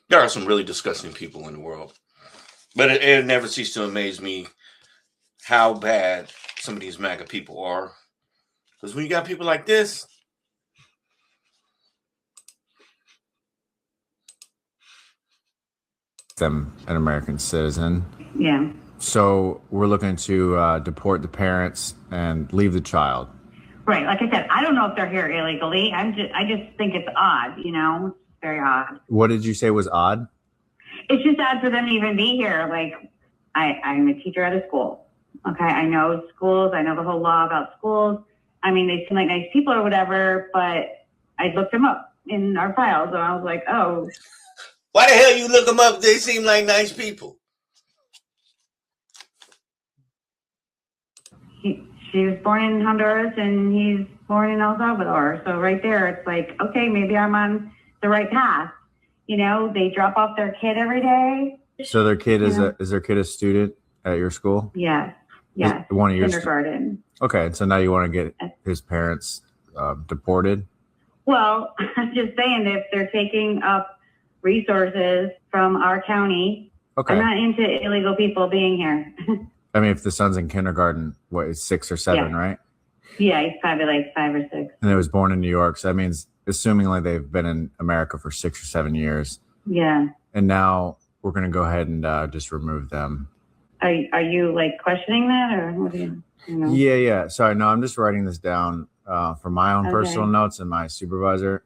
There are some really disgusting people in the world, but it never ceases to amaze me how bad some of these MAGA people are. Because when you got people like this, them an American citizen. Yeah. So we're looking to deport the parents and leave the child. Right. Like I said, I don't know if they're here illegally. I just think it's odd, It's very odd. What did you say was odd? It's just odd for them to even be here. Like, I'm a teacher at a school. Okay. I know schools. I know the whole law about schools. I mean, they seem like nice people or whatever, but I looked them up in our files and I was like, oh. Why the hell you look them up? They seem like nice people. She was born in Honduras and he's born in El Salvador. So right there, it's like, okay, maybe I'm on the right path. They drop off their kid every day. So their kid is their kid a student at your school? Yes. One of your kindergarten. Okay, so now you want to get his parents deported? Well, I'm just saying that if they're taking up resources from our county, okay. I'm not into illegal people being here. I mean, if the son's in kindergarten, what is 6 or 7, right? Yeah, he's probably like 5 or 6. And he was born in New York, so that means assuming like they've been in America for 6 or 7 years. Yeah. And now we're going to go ahead and just remove them. Are you like questioning that, or what do you know? Yeah. Sorry, no, I'm just writing this down for my own personal notes, and my supervisor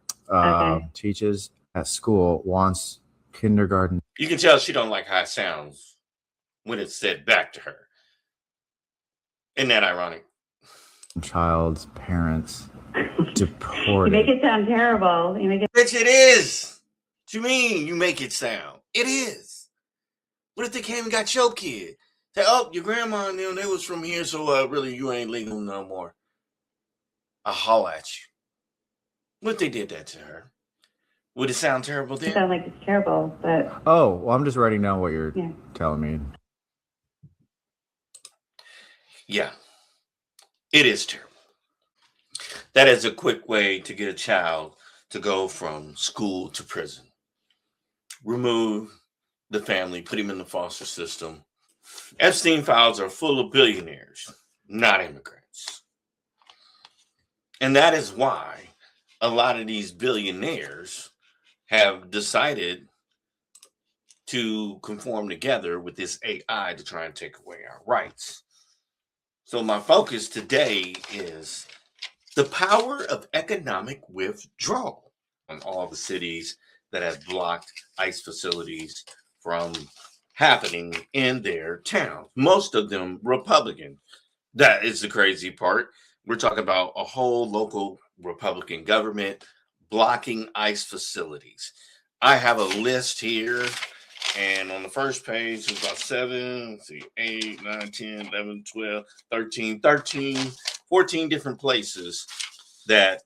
teaches at school, wants kindergarten. You can tell she don't like how it sounds when it's said back to her. Isn't that ironic? Child's parents deported. You make it sound terrible. Bitch, it is. What you mean you make it sound? It is. What if they came and got your kid? Say, oh, your grandma and them, they was from here, so really you ain't legal no more. I'll holler at you. What if they did that to her? Would it sound terrible then? It sounds like it's terrible, but... Oh, well, I'm just writing down what you're telling me. Yeah, it is terrible. That is a quick way to get a child to go from school to prison. Remove the family, put him in the foster system. Epstein files are full of billionaires, not immigrants. And that is why a lot of these billionaires have decided to conform together with this AI to try and take away our rights. So my focus today is the power of economic withdrawal on all the cities that have blocked ICE facilities from happening in their towns. Most of them Republican. That is the crazy part. We're talking about a whole local Republican government blocking ICE facilities. I have a list here. And on the first page, it's about 7, 8, 9, 10, 11, 12, 13, 14 different places that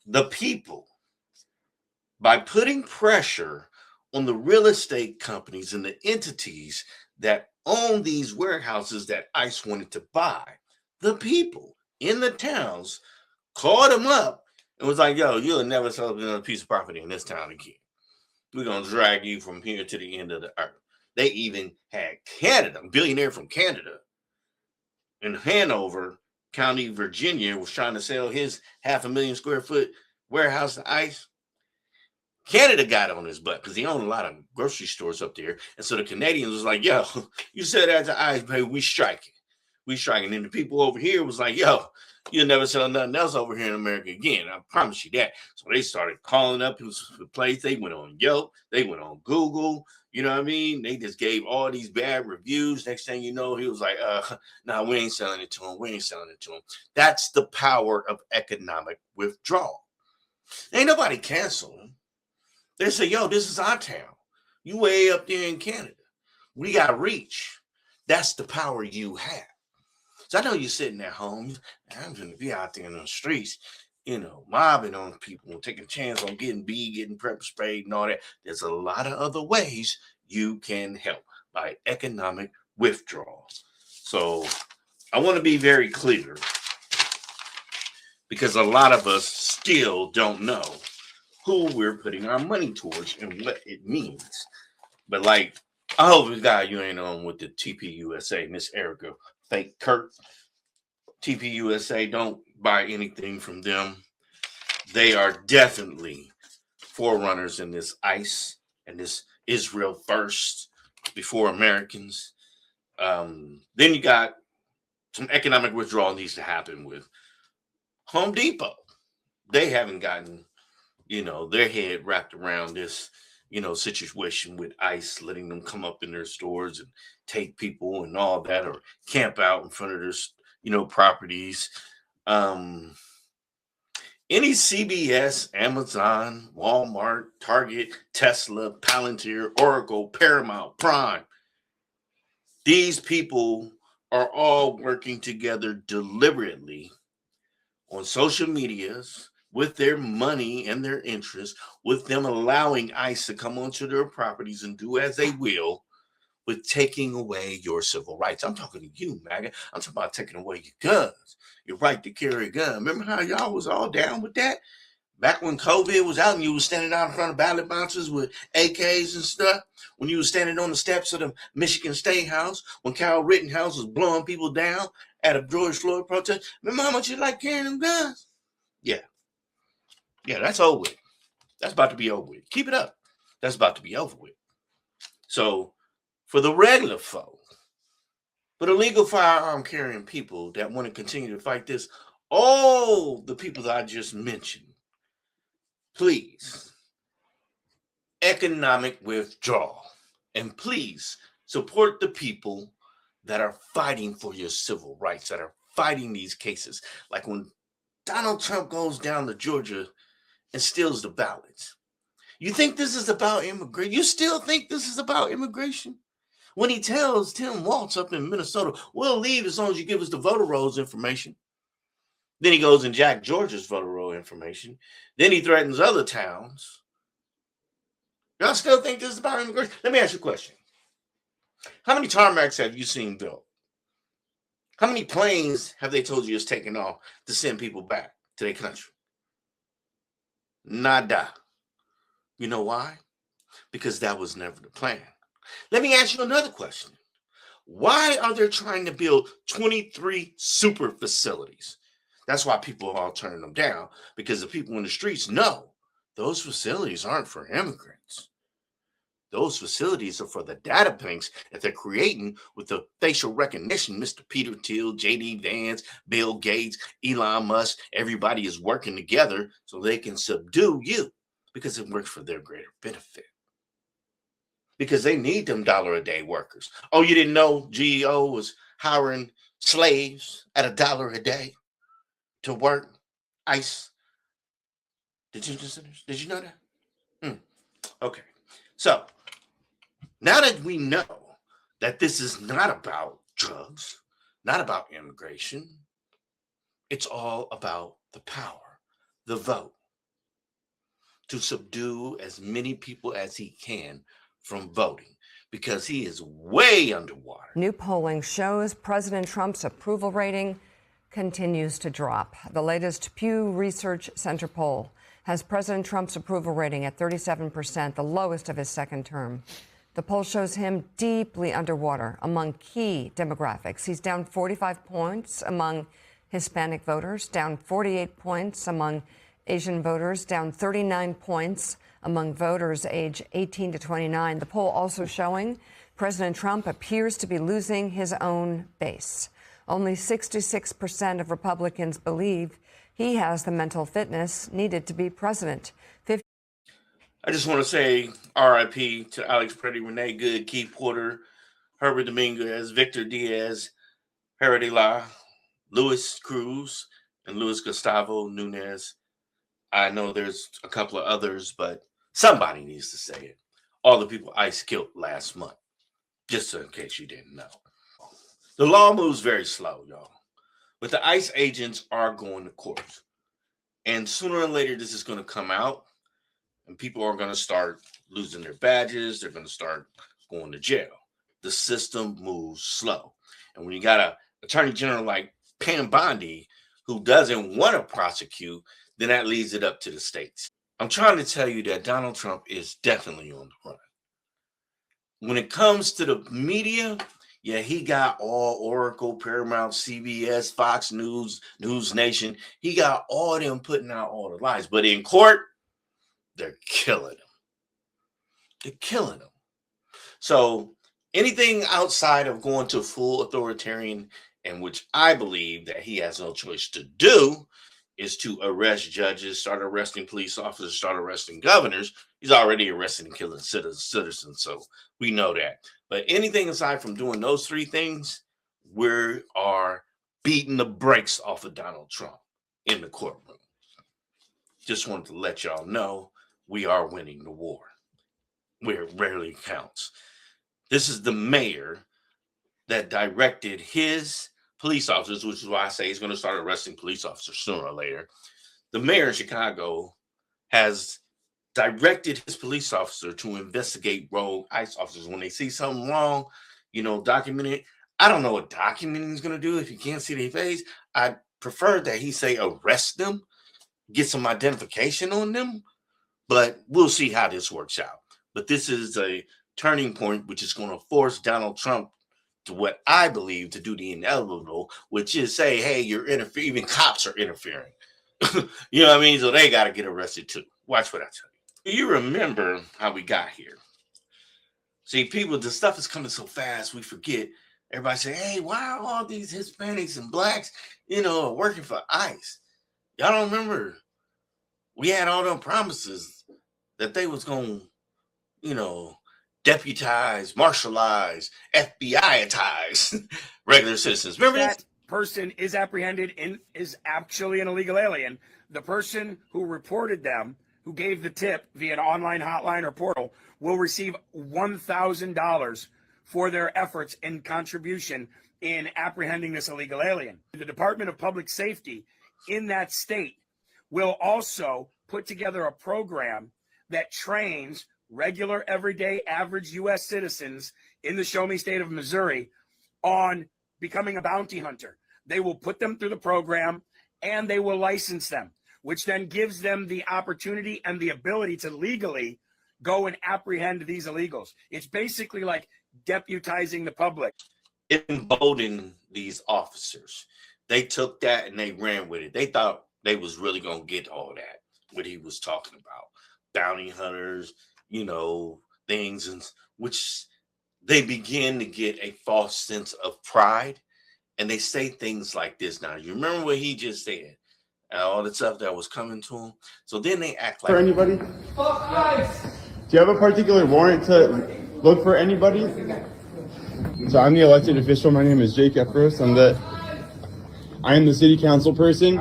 the people, by putting pressure on the real estate companies and the entities that own these warehouses that ICE wanted to buy, the people in the towns called them up and was like, yo, you'll never sell another piece of property in this town again. We're going to drag you from here to the end of the earth. They even had Canada, a billionaire from Canada, in Hanover County, Virginia, was trying to sell his 500,000 square foot warehouse to ICE. Canada got on his butt because he owned a lot of grocery stores up there. And so the Canadians was like, yo, you said that to ICE, baby, we striking. We striking. And the people over here was like, yo, you'll never sell nothing else over here in America again. I promise you that. So they started calling up his place. They went on Yelp. They went on Google. You know what I mean? They just gave all these bad reviews. Next thing you know, he was like, nah, we ain't selling it to him. We ain't selling it to him. That's the power of economic withdrawal. Ain't nobody canceling. They say, yo, this is our town. You way up there in Canada. We got reach. That's the power you have. So I know you're sitting at home. I'm going to be out there in the streets, mobbing on people, taking a chance on getting pepper sprayed and all that. There's a lot of other ways you can help by economic withdrawal. So I want to be very clear because a lot of us still don't know who we're putting our money towards and what it means. But like, I hope this guy you ain't on with the TPUSA, Miss Erica, fake Kurt. TPUSA, don't buy anything from them. They are definitely forerunners in this ICE and this Israel first before Americans. Then you got some economic withdrawal needs to happen with Home Depot. They haven't gotten, their head wrapped around this, situation with ICE letting them come up in their stores and take people and all that, or camp out in front of their, properties. Any CBS, Amazon, Walmart, Target, Tesla, Palantir, Oracle, Paramount, Prime, these people are all working together deliberately on social medias with their money and their interests, with them allowing ICE to come onto their properties and do as they will with taking away your civil rights. I'm talking to you, MAGA. I'm talking about taking away your guns, your right to carry a gun. Remember how y'all was all down with that? Back when COVID was out and you was standing out in front of ballot boxes with AKs and stuff, when you was standing on the steps of the Michigan State House, when Kyle Rittenhouse was blowing people down at a George Floyd protest. Remember how much you like carrying them guns? Yeah, that's over with. That's about to be over with. Keep it up. That's about to be over with. So for the regular folk, for the legal firearm carrying people that want to continue to fight this, all the people that I just mentioned, please, economic withdrawal. And please support the people that are fighting for your civil rights, that are fighting these cases. Like when Donald Trump goes down to Georgia and steals the ballots. You think this is about immigration? You still think this is about immigration? When he tells Tim Walz up in Minnesota, we'll leave as long as you give us the voter rolls information. Then he goes and Jack George's voter roll information. Then he threatens other towns. Y'all still think this is about immigration? Let me ask you a question. How many tarmacs have you seen built? How many planes have they told you is taking off to send people back to their country? Nada. You know why? Because that was never the plan. Let me ask you another question. Why are they trying to build 23 super facilities? That's why people are all turning them down, because the people in the streets know those facilities aren't for immigrants. Those facilities are for the data banks that they're creating with the facial recognition. Mr. Peter Thiel, J.D. Vance, Bill Gates, Elon Musk, everybody is working together so they can subdue you because it works for their greater benefit. Because they need them $1-a-day workers. Oh, you didn't know GEO was hiring slaves at $1 a day to work? ICE. Did you know that? Okay. So now that we know that this is not about drugs, not about immigration, it's all about the power, the vote, to subdue as many people as he can from voting, because he is way underwater. New polling shows President Trump's approval rating continues to drop. The latest Pew Research Center poll has President Trump's approval rating at 37%, the lowest of his second term. The poll shows him deeply underwater among key demographics. He's down 45 points among Hispanic voters, down 48 points among Asian voters, down 39 points among voters age 18 to 29. The poll also showing President Trump appears to be losing his own base. Only 66% of Republicans believe he has the mental fitness needed to be president. I just want to say RIP to Alex Preddy, Renee Good, Keith Porter, Herbert Dominguez, Victor Diaz, Harry La, Luis Cruz, and Luis Gustavo Nunez. I know there's a couple of others, but somebody needs to say it. All the people ICE killed last month, just in case you didn't know. The law moves very slow, y'all. But the ICE agents are going to court. And sooner or later, this is going to come out. And people are going to start losing their badges. They're going to start going to jail. The system moves slow. And when you got an attorney general like Pam Bondi, who doesn't want to prosecute, then that leaves it up to the states. I'm trying to tell you that Donald Trump is definitely on the run. When it comes to the media, yeah, he got all Oracle, Paramount, CBS, Fox News, News Nation. He got all them putting out all the lies. But in court, they're killing him. They're killing him. So anything outside of going to full authoritarian, and which I believe that he has no choice to do, is to arrest judges, start arresting police officers, start arresting governors. He's already arresting and killing citizens, so we know that. But anything aside from doing those three things, we are beating the brakes off of Donald Trump in the courtroom. Just wanted to let y'all know we are winning the war, where it rarely counts. This is the mayor that directed his police officers, which is why I say he's going to start arresting police officers sooner or later. The mayor of Chicago has directed his police officer to investigate rogue ICE officers. When they see something wrong, document it. I don't know what documenting is going to do if you can't see their face. I prefer that he say arrest them, get some identification on them, but we'll see how this works out. But this is a turning point, which is going to force Donald Trump to what I believe to do the inevitable, which is say, hey, you're interfering. Even cops are interfering. You know what I mean? So they got to get arrested too. Watch what I tell you. Do you remember how we got here? See, people, the stuff is coming so fast, we forget. Everybody say, hey, why are all these Hispanics and blacks, working for ICE? Y'all don't remember? We had all them promises that they was going to, deputize, marshalize, FBI-atize regular citizens. Remember that person is apprehended and is actually an illegal alien. The person who reported them, who gave the tip via an online hotline or portal, will receive $1,000 for their efforts and contribution in apprehending this illegal alien. The Department of Public Safety in that state will also put together a program that trains regular, everyday, average U.S. citizens in the Show Me State of Missouri on becoming a bounty hunter. They will put them through the program and they will license them, which then gives them the opportunity and the ability to legally go and apprehend these illegals. It's basically like deputizing the public. It emboldened these officers. They took that and they ran with it. They thought they was really going to get all that, what he was talking about. Bounty hunters, things, and which they begin to get a false sense of pride, and they say things like this. Now, you remember what he just said, all the stuff that was coming to him. So then they act like for anybody. Do you have a particular warrant to look for anybody? So I'm the elected official. My name is Jake Epros. I am the city council person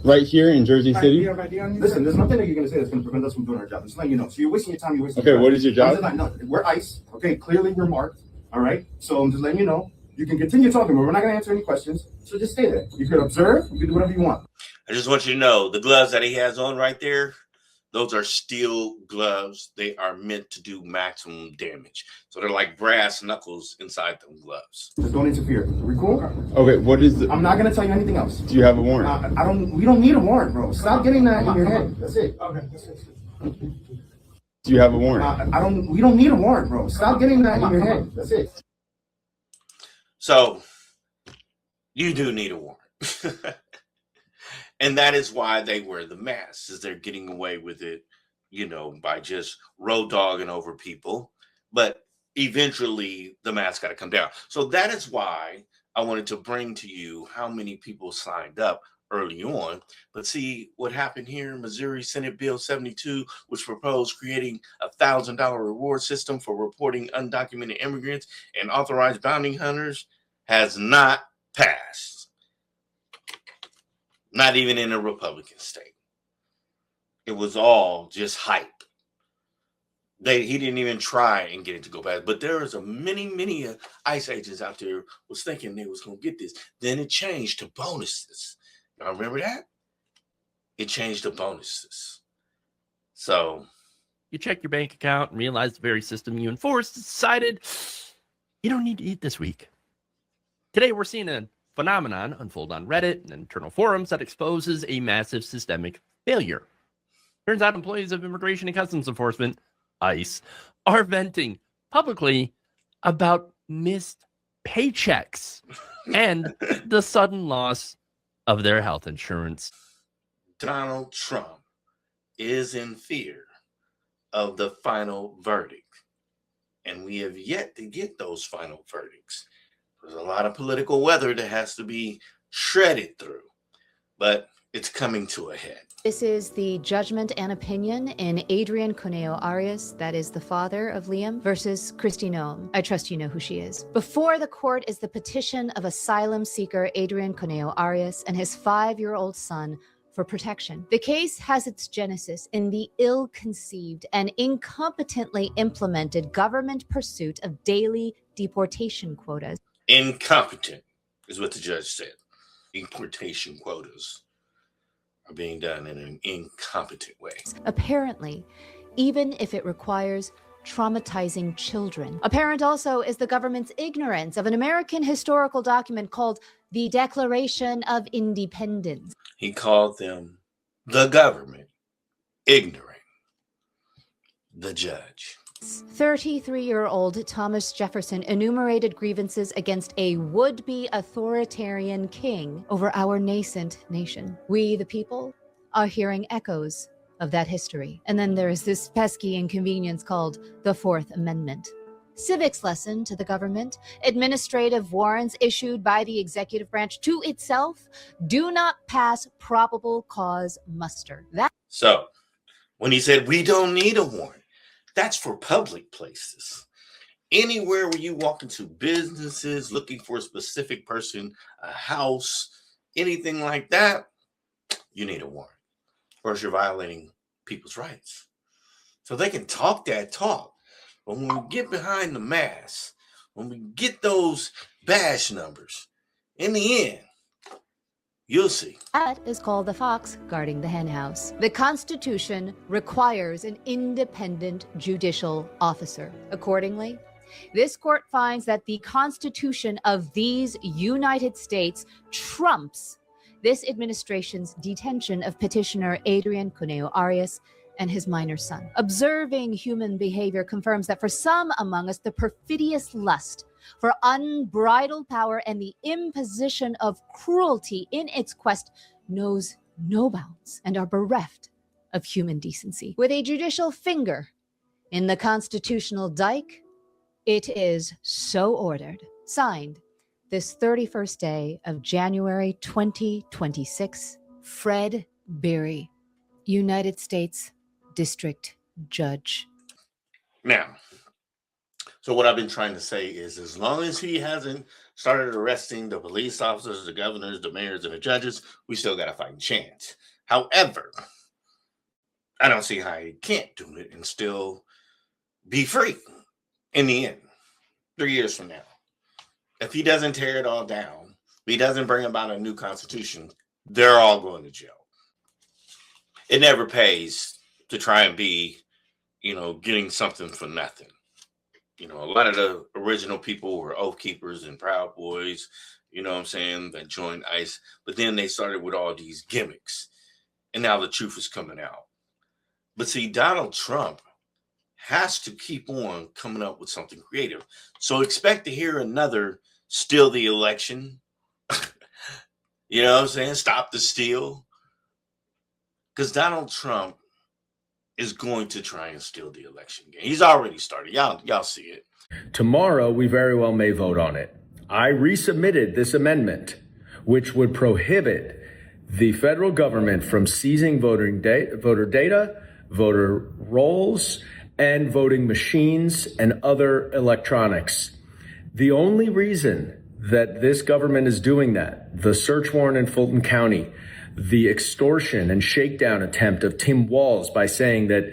right here in Jersey City. Listen, there's nothing that you're going to say that's going to prevent us from doing our job. Just let you know. So you're wasting your time. Okay, what is your job? No, we're ICE. Okay, clearly we're marked. All right. So I'm just letting you know. You can continue talking, but we're not going to answer any questions. So just stay there. You can observe. You can do whatever you want. I just want you to know the gloves that he has on right there, those are steel gloves. They are meant to do maximum damage. So they're like brass knuckles inside them gloves. Just don't interfere. Are we cool? Okay, what is the... I'm not going to tell you anything else. Do you have a warrant? We don't need a warrant, bro. Stop getting that in your head. That's it. Okay. Do you have a warrant? We don't need a warrant, bro. Stop getting that in your head. That's it. So you do need a warrant. And that is why they wear the masks, is they're getting away with it, by just road dogging over people. But eventually the mask got to come down. So that is why I wanted to bring to you how many people signed up early on. But see what happened here in Missouri, Senate Bill 72, which proposed creating a $1,000 reward system for reporting undocumented immigrants and authorized bounty hunters, has not passed. Not even in a Republican state. It was all just hype. He didn't even try and get it to go past. But there was many ICE agents out there was thinking they was going to get this. Then it changed to bonuses. Y'all remember that? It changed to bonuses. So you check your bank account and realize the very system you enforced decided you don't need to eat this week. Today, we're seeing a phenomenon unfold on Reddit and internal forums that exposes a massive systemic failure. Turns out employees of Immigration and Customs Enforcement, ICE, are venting publicly about missed paychecks and the sudden loss of their health insurance. Donald Trump is in fear of the final verdict. And we have yet to get those final verdicts. There's a lot of political weather that has to be shredded through, but it's coming to a head. This is the judgment and opinion in Adrian Coneo Arias, that is the father of Liam, versus Kristi Noem. I trust you know who she is. Before the court is the petition of asylum seeker Adrian Coneo Arias and his 5-year-old son for protection. The case has its genesis in the ill-conceived and incompetently implemented government pursuit of daily deportation quotas. Incompetent is what the judge said. Deportation quotas are being done in an incompetent way. Apparently, even if it requires traumatizing children. Apparent also is the government's ignorance of an American historical document called the Declaration of Independence. He called them, the government, ignorant. The judge. 33-year-old Thomas Jefferson enumerated grievances against a would-be authoritarian king over our nascent nation. We, the people, are hearing echoes of that history. And then there is this pesky inconvenience called the Fourth Amendment. Civics lesson to the government. Administrative warrants issued by the executive branch to itself do not pass probable cause muster. So, when he said, we don't need a warrant, that's for public places. Anywhere where you walk into businesses looking for a specific person, a house, anything like that, you need a warrant. Or else you're violating people's rights. So they can talk that talk. But when we get behind the mask, when we get those badge numbers, in the end, you'll see. That is called the fox guarding the henhouse. The Constitution requires an independent judicial officer. Accordingly, this court finds that the Constitution of these United States trumps this administration's detention of petitioner Adrian Coneo Arias and his minor son. Observing human behavior confirms that for some among us, the perfidious lust for unbridled power and the imposition of cruelty in its quest knows no bounds and are bereft of human decency. With a judicial finger in the constitutional dike, it is so ordered. Signed, this 31st day of January 2026, Fred Beery, United States District Judge. Now, so what I've been trying to say is as long as he hasn't started arresting the police officers, the governors, the mayors, and the judges, we still got a fighting chance. However, I don't see how he can't do it and still be free in the end, 3 years from now. If he doesn't tear it all down, if he doesn't bring about a new constitution, they're all going to jail. It never pays to try and be, getting something for nothing. A lot of the original people were Oath Keepers and Proud Boys, that joined ICE. But then they started with all these gimmicks. And now the truth is coming out. But see, Donald Trump has to keep on coming up with something creative. So expect to hear another steal the election. Stop the steal. Because Donald Trump is going to try and steal the election game. He's already started. Y'all see it. Tomorrow, we very well may vote on it. I resubmitted this amendment, which would prohibit the federal government from seizing voter data, voter rolls, and voting machines and other electronics. The only reason that this government is doing that, the search warrant in Fulton County, the extortion and shakedown attempt of Tim Walz by saying that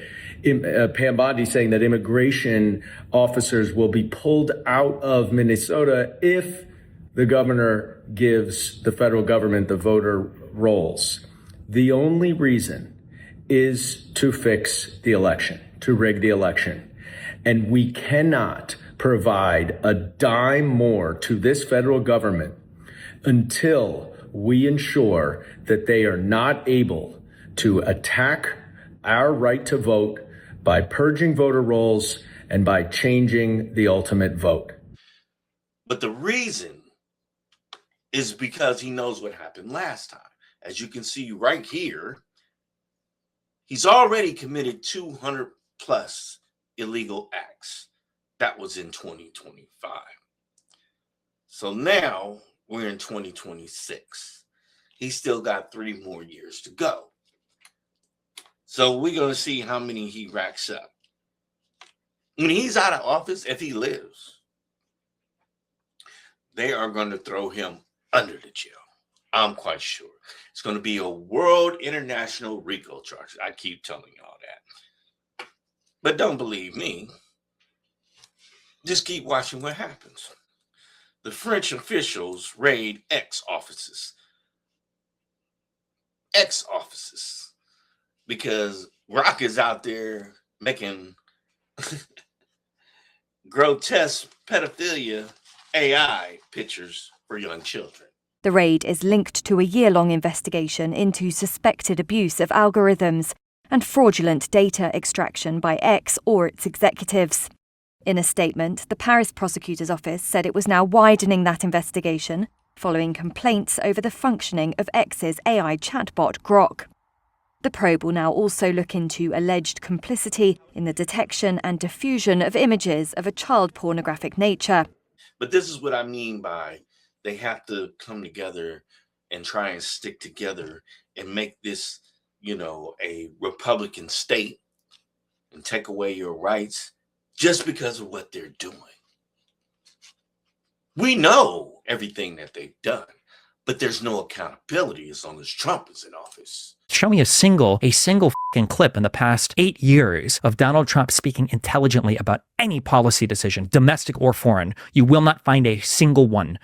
Pam Bondi saying that immigration officers will be pulled out of Minnesota if the governor gives the federal government the voter rolls. The only reason is to fix the election, to rig the election. And we cannot provide a dime more to this federal government until we ensure that they are not able to attack our right to vote by purging voter rolls and by changing the ultimate vote. But the reason is because he knows what happened last time. As you can see right here, he's already committed 200 plus illegal acts. That was in 2025. So now we're in 2026. He's still got 3 more years to go. So we're going to see how many he racks up. When he's out of office, if he lives, they are going to throw him under the jail. I'm quite sure. It's going to be a world international RICO charge. I keep telling y'all that. But don't believe me. Just keep watching what happens. The French officials raid ex-offices. Ex-offices. Because Rock is out there making grotesque pedophilia AI pictures for young children. The raid is linked to a year-long investigation into suspected abuse of algorithms and fraudulent data extraction by X or its executives. In a statement, the Paris prosecutor's office said it was now widening that investigation following complaints over the functioning of X's AI chatbot Grok. The probe will now also look into alleged complicity in the detection and diffusion of images of a child pornographic nature. But this is what I mean by they have to come together and try and stick together and make this, a Republican state and take away your rights just because of what they're doing. We know everything that they've done, but there's no accountability as long as Trump is in office. Show me a single fucking clip in the past 8 years of Donald Trump speaking intelligently about any policy decision, domestic or foreign. You will not find a single one.